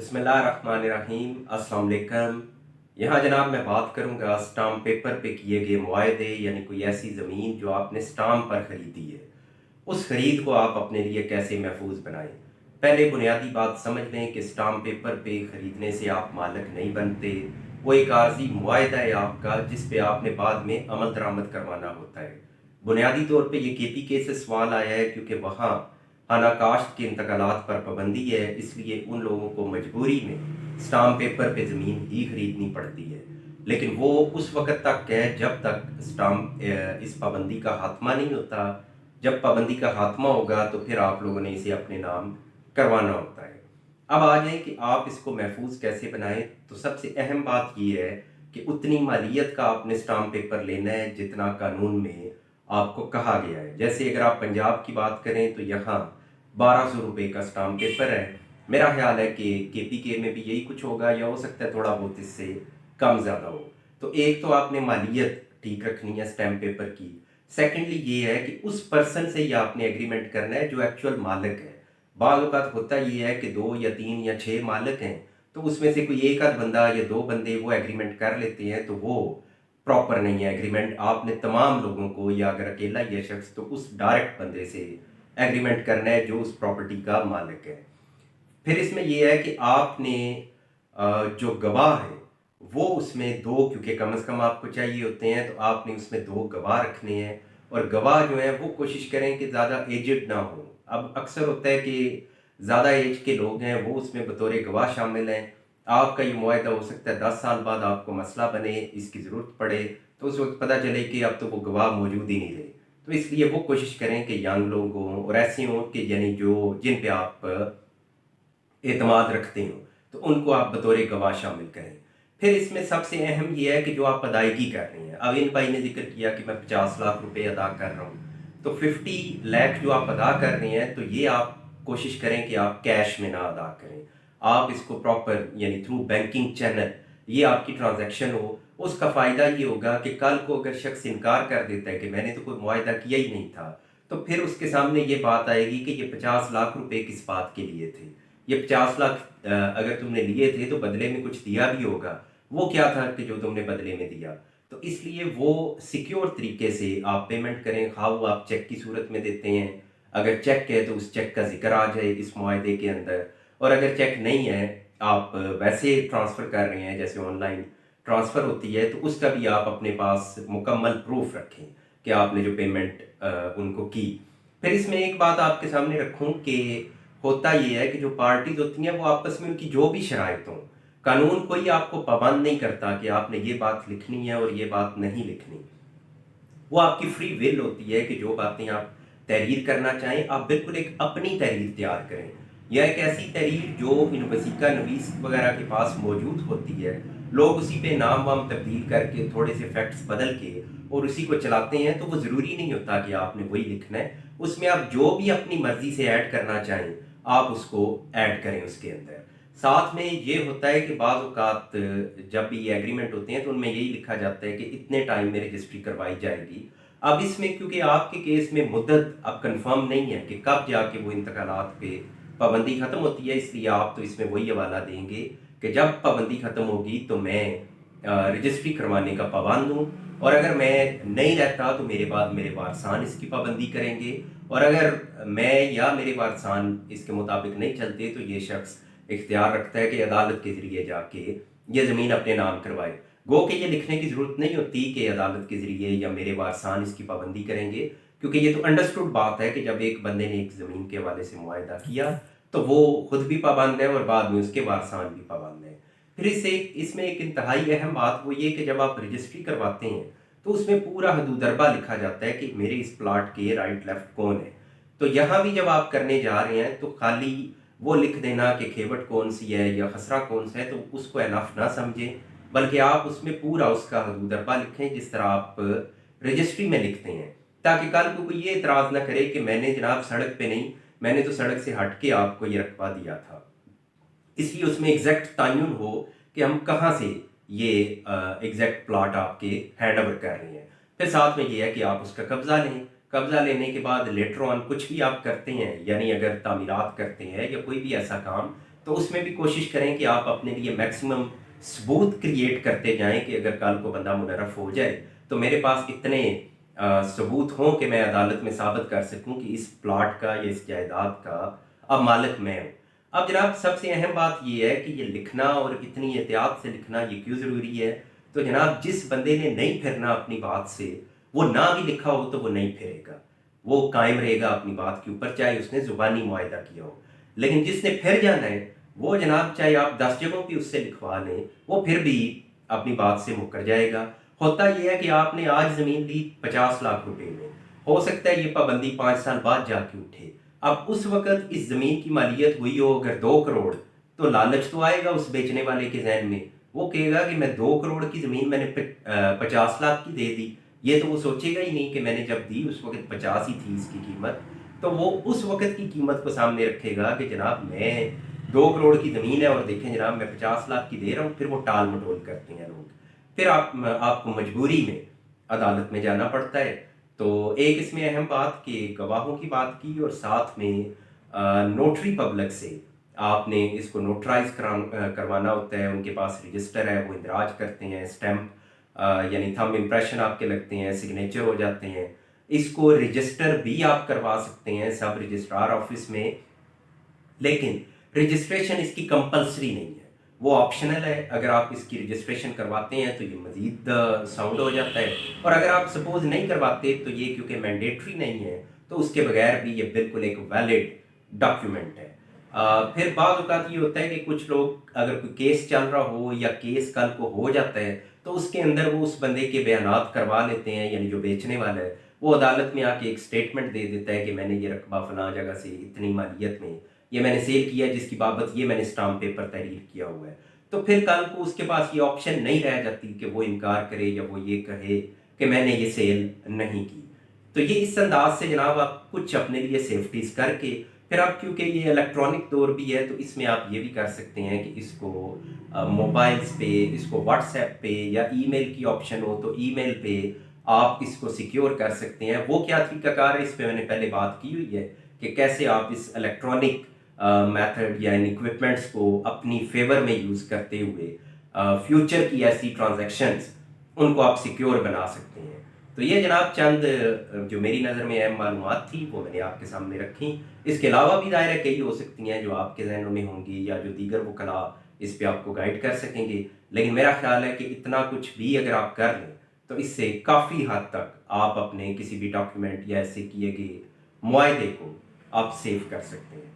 बिस्मिल्लाहिर्रहमानिर्रहीम। अस्सलाम वालेकुम। यहाँ जनाब मैं बात करूँगा स्टाम्प पेपर पे किए गए मुआहदे, यानी कोई ऐसी ज़मीन जो आपने स्टाम्प पर ख़रीदी है, उस ख़रीद को आप अपने लिए कैसे महफूज बनाएं। पहले बुनियादी बात समझ लें कि स्टाम्प पेपर पे ख़रीदने से आप मालिक नहीं बनते। वो एक आर्जी मुआहदा है आपका, जिस पे आपने बाद में अमल दरामद करवाना होता है। बुनियादी तौर पे ये KPK से सवाल आया है, क्योंकि वहाँ हानाकाश्त के इंतकालात पर पाबंदी है, इसलिए उन लोगों को मजबूरी में स्टाम्प पेपर पे ज़मीन ही ख़रीदनी पड़ती है। लेकिन वो उस वक़्त तक है जब तक इस पाबंदी का खात्मा नहीं होता। जब पाबंदी का खात्मा होगा तो फिर आप लोगों ने इसे अपने नाम करवाना होता है। अब आ जाए कि आप इसको महफूज कैसे बनाएं, तो सबसे अहम बात ये है कि उतनी मालियत का आपने स्टाम्प पेपर लेना है जितना कानून में आपको कहा गया है। जैसे अगर आप पंजाब की बात करें तो यहाँ 1200 रुपये का स्टाम्प पेपर है। मेरा ख्याल है कि KPK में भी यही कुछ होगा, या हो सकता है थोड़ा बहुत इससे कम ज़्यादा हो। तो एक तो आपने मालियत ठीक रखनी है स्टैम्प पेपर की। सेकेंडली ये है कि उस पर्सन से ही आपने एग्रीमेंट करना है जो एक्चुअल मालिक है। बाज़ औक़ात होता ये है कि 2 या 3 या 6 मालिक हैं, तो उसमें से कोई एक आध बंदा या 2 बंदे वो एग्रीमेंट कर लेते हैं, तो वो प्रॉपर नहीं है एग्रीमेंट। आपने तमाम लोगों को, या अगर अकेला ही है शख्स, तो उस डायरेक्ट बंदे से एग्रीमेंट करना है जो उस प्रॉपर्टी का मालिक है। फिर इसमें यह है कि आपने जो गवाह है वो उसमें 2, क्योंकि कम से कम आपको चाहिए होते हैं, तो आपने उसमें 2 गवाह रखने हैं। और गवाह जो है वो कोशिश करें कि ज़्यादा एजड ना हो। अब अक्सर होता है कि ज़्यादा एज के लोग हैं वो उसमें बतौर गवाह शामिल हैं। आपका ये मुआहदा हो सकता है 10 साल बाद आपको मसला बने, इसकी ज़रूरत पड़े, तो उस वक्त पता चले कि अब तो वो गवाह मौजूद ही नहीं रहे। तो इसलिए वो कोशिश करें कि यंग लोग हों और ऐसे हों कि यानी जो जिन पे आप एतमाद रखते हो, तो उनको आप बतौर गवाह शामिल करें। फिर इसमें सबसे अहम ये है कि जो आप अदायगी कर रहे हैं। अब इन भाई ने जिक्र किया कि मैं 50 लाख रुपए अदा कर रहा हूँ, तो 50 लाख जो आप अदा कर रहे हैं, तो ये आप कोशिश करें कि आप कैश में ना अदा करें। आप इसको प्रॉपर यानी थ्रू बैंकिंग चैनल ये आपकी ट्रांजैक्शन हो। उसका फ़ायदा ये होगा कि कल को अगर शख्स इनकार कर देता है कि मैंने तो कोई मुआहदा किया ही नहीं था, तो फिर उसके सामने ये बात आएगी कि ये 50 लाख रुपए किस बात के लिए थे। ये 50 लाख अगर तुमने लिए थे तो बदले में कुछ दिया भी होगा। वो क्या था कि जो तुमने बदले में दिया? तो इसलिए वो सिक्योर तरीके से आप पेमेंट करें, ख़ाह वो आप चेक की सूरत में देते हैं। अगर चेक है तो उस चेक का ज़िक्र आ जाए इस मुआहदे के अंदर, और अगर चेक नहीं है, आप वैसे ट्रांसफ़र कर रहे हैं जैसे ऑनलाइन ट्रांसफ़र होती है, तो उसका भी आप अपने पास मुकम्मल प्रूफ रखें कि आपने जो पेमेंट उनको की। फिर इसमें एक बात आपके सामने रखूं कि होता ये है कि जो पार्टीज होती हैं वो आपस में उनकी जो भी शराइत हों, कानून कोई आपको पाबंद नहीं करता कि आपने ये बात लिखनी है और ये बात नहीं लिखनी। वो आपकी फ्री विल होती है कि जो बातें आप तहरीर करना चाहें, आप बिल्कुल एक अपनी तहरीर तैयार करें, या एक ऐसी तहरीर जो इन वसीका नवीस वगैरह के पास मौजूद होती है। लोग उसी पे नाम वाम तब्दील करके थोड़े से फैक्ट्स बदल के और उसी को चलाते हैं, तो वो ज़रूरी नहीं होता कि आपने वही लिखना है। उसमें आप जो भी अपनी मर्ज़ी से ऐड करना चाहें आप उसको ऐड करें उसके अंदर। साथ में ये होता है कि बाज़ औक़ात जब भी ये एग्रीमेंट होते हैं तो उनमें यही लिखा जाता है कि इतने टाइम में रजिस्ट्री करवाई जाएगी। अब इसमें क्योंकि आपके केस में मुद्दत अब कंफर्म नहीं है कि कब जाके वो इंतकालात पे पाबंदी ख़त्म होती है, इसलिए आप तो इसमें वही हवाला देंगे कि जब पाबंदी ख़त्म होगी तो मैं रजिस्ट्री करवाने का पाबंद हूँ, और अगर मैं नहीं रहता तो मेरे बाद मेरे वारसान इसकी पाबंदी करेंगे, और अगर मैं या मेरे वारसान इसके मुताबिक नहीं चलते तो ये शख्स इख्तियार रखता है कि अदालत के ज़रिए जाके ये ज़मीन अपने नाम करवाए। गो कि ये लिखने की ज़रूरत नहीं होती कि अदालत के ज़रिए या मेरे वारसान इसकी पाबंदी करेंगे, क्योंकि ये तो अंडरस्टूड बात है कि जब एक बंदे ने एक ज़मीन के हवाले से मुआहदा किया तो वो खुद भी पाबंद है और बाद में उसके वारसान भी पाबंद है। फिर इसमें एक इंतहाई अहम बात वो ये कि जब आप रजिस्ट्री करवाते हैं तो उसमें पूरा हदूदरबा लिखा जाता है कि मेरे इस प्लाट के राइट लेफ्ट कौन है। तो यहाँ भी जब आप करने जा रहे हैं तो खाली वो लिख देना कि खेवट कौन सी है या खसरा कौन सा है, तो उसको एनफ ना समझें, बल्कि आप उसमें पूरा उसका हदूदरबा लिखें जिस तरह आप रजिस्ट्री में लिखते हैं, ताकि कल को कोई ये इतराज़ ना करे कि मैंने जनाब सड़क पे नहीं, मैंने तो सड़क से हट के आपको ये रकबा दिया था। इसलिए उसमें एग्जैक्ट तयन हो कि हम कहाँ से ये एग्जैक्ट प्लॉट आपके हैंड ओवर कर रहे हैं। फिर साथ में ये है कि आप उसका कब्ज़ा लें। कब्ज़ा लेने के बाद लेटर ऑन कुछ भी आप करते हैं, यानी अगर तामीरात करते हैं या कोई भी ऐसा काम تو اس میں بھی کوشش کریں کہ آپ اپنے لیے میکسیمم ثبوت کریٹ کرتے جائیں کہ اگر کل کو بندہ منحرف ہو جائے تو میرے پاس اتنے ثبوت ہوں کہ میں عدالت میں ثابت کر سکوں کہ اس پلاٹ کا یا اس جائیداد کا اب مالک میں ہوں۔ اب جناب سب سے اہم بات یہ ہے کہ یہ لکھنا اور اتنی احتیاط سے لکھنا یہ کیوں ضروری ہے؟ تو جناب جس بندے نے نہیں پھرنا اپنی بات سے، وہ نہ بھی لکھا ہو تو وہ نہیں پھرے گا، وہ قائم رہے گا اپنی بات کے اوپر، چاہے اس نے زبانی معاہدہ کیا ہو۔ لیکن جس نے پھر جانا ہے وہ جناب چاہے آپ 10 جگہوں پہ اس سے لکھوا لیں، وہ پھر بھی اپنی بات سے مکر جائے گا۔ ہوتا یہ ہے کہ آپ نے آج زمین لی 50 لاکھ روپے میں، ہو سکتا ہے یہ پابندی 5 سال بعد جا کے اٹھے۔ اب اس وقت اس زمین کی مالیت ہوئی ہو اگر 2 کروڑ، تو لالچ تو آئے گا اس بیچنے والے کے ذہن میں، وہ کہے گا کہ میں 2 کروڑ کی زمین میں نے 50 لاکھ کی دے دی۔ یہ تو وہ سوچے گا ہی نہیں کہ میں نے جب دی اس وقت 50 ہی تھی اس کی قیمت، تو وہ اس وقت کی قیمت کو سامنے رکھے گا کہ جناب میں 2 کروڑ کی زمین ہے اور دیکھیں جناب میں 50 لاکھ کی دے رہا ہوں۔ پھر وہ ٹال مٹول کرتے ہیں لوگ، پھر آپ کو مجبوری میں عدالت میں جانا پڑتا ہے۔ تو ایک اس میں اہم بات کہ گواہوں کی بات کی، اور ساتھ میں نوٹری پبلک سے آپ نے اس کو نوٹرائز کروانا ہوتا ہے، ان کے پاس رجسٹر ہے، وہ اندراج کرتے ہیں، اسٹیمپ یعنی تھمب امپریشن آپ کے لگتے ہیں، سگنیچر ہو جاتے ہیں۔ اس کو رجسٹر بھی آپ کروا سکتے ہیں سب رجسٹرار آفس میں، لیکن رجسٹریشن اس کی کمپلسری نہیں ہے، وہ آپشنل ہے۔ اگر آپ اس کی رجسٹریشن کرواتے ہیں تو یہ مزید ساؤنڈ ہو جاتا ہے، اور اگر آپ سپوز نہیں کرواتے تو یہ کیونکہ مینڈیٹری نہیں ہے تو اس کے بغیر بھی یہ بالکل ایک ویلڈ ڈاکیومنٹ ہے۔ پھر بعض اوقات یہ ہوتا ہے کہ کچھ لوگ اگر کوئی کیس چل رہا ہو یا کیس کل کو ہو جاتا ہے تو اس کے اندر وہ اس بندے کے بیانات کروا لیتے ہیں، یعنی جو بیچنے والا ہے وہ عدالت میں آ کے ایک سٹیٹمنٹ دے دیتا ہے کہ میں نے یہ رقبہ فلاں جگہ سے اتنی مالیت میں یہ میں نے سیل کیا، جس کی بابت یہ میں نے اسٹامپ پیپر تحریر کیا ہوا ہے۔ تو پھر کل کو اس کے پاس یہ آپشن نہیں رہ جاتی کہ وہ انکار کرے یا وہ یہ کہے کہ میں نے یہ سیل نہیں کی۔ تو یہ اس انداز سے جناب آپ کچھ اپنے لیے سیفٹیز کر کے پھر آپ، کیونکہ یہ الیکٹرانک دور بھی ہے تو اس میں آپ یہ بھی کر سکتے ہیں کہ اس کو موبائلز پہ، اس کو واٹس ایپ پہ یا ای میل کی آپشن ہو تو ای میل پہ آپ اس کو سیکیور کر سکتے ہیں۔ وہ کیا طریقہ کار ہے اس پہ میں نے پہلے بات کی ہوئی ہے کہ کیسے آپ اس الیکٹرانک میتھڈ یا ان ایکوپمنٹس کو اپنی فیور میں یوز کرتے ہوئے فیوچر کی ایسی ٹرانزیکشنز ان کو آپ سیکیور بنا سکتے ہیں۔ تو یہ جناب چند جو میری نظر میں اہم معلومات تھی وہ میں نے آپ کے سامنے رکھی۔ اس کے علاوہ بھی دائرہ کئی ہو سکتی ہیں جو آپ کے ذہنوں میں ہوں گی یا جو دیگر وکلاء اس پہ آپ کو گائیڈ کر سکیں گے، لیکن میرا خیال ہے کہ اتنا کچھ بھی اگر آپ کر لیں تو اس سے کافی حد تک آپ اپنے کسی بھی ڈاکیومنٹ یا ایسے کیے گئے معاہدے کو آپ سیو کر سکتے ہیں۔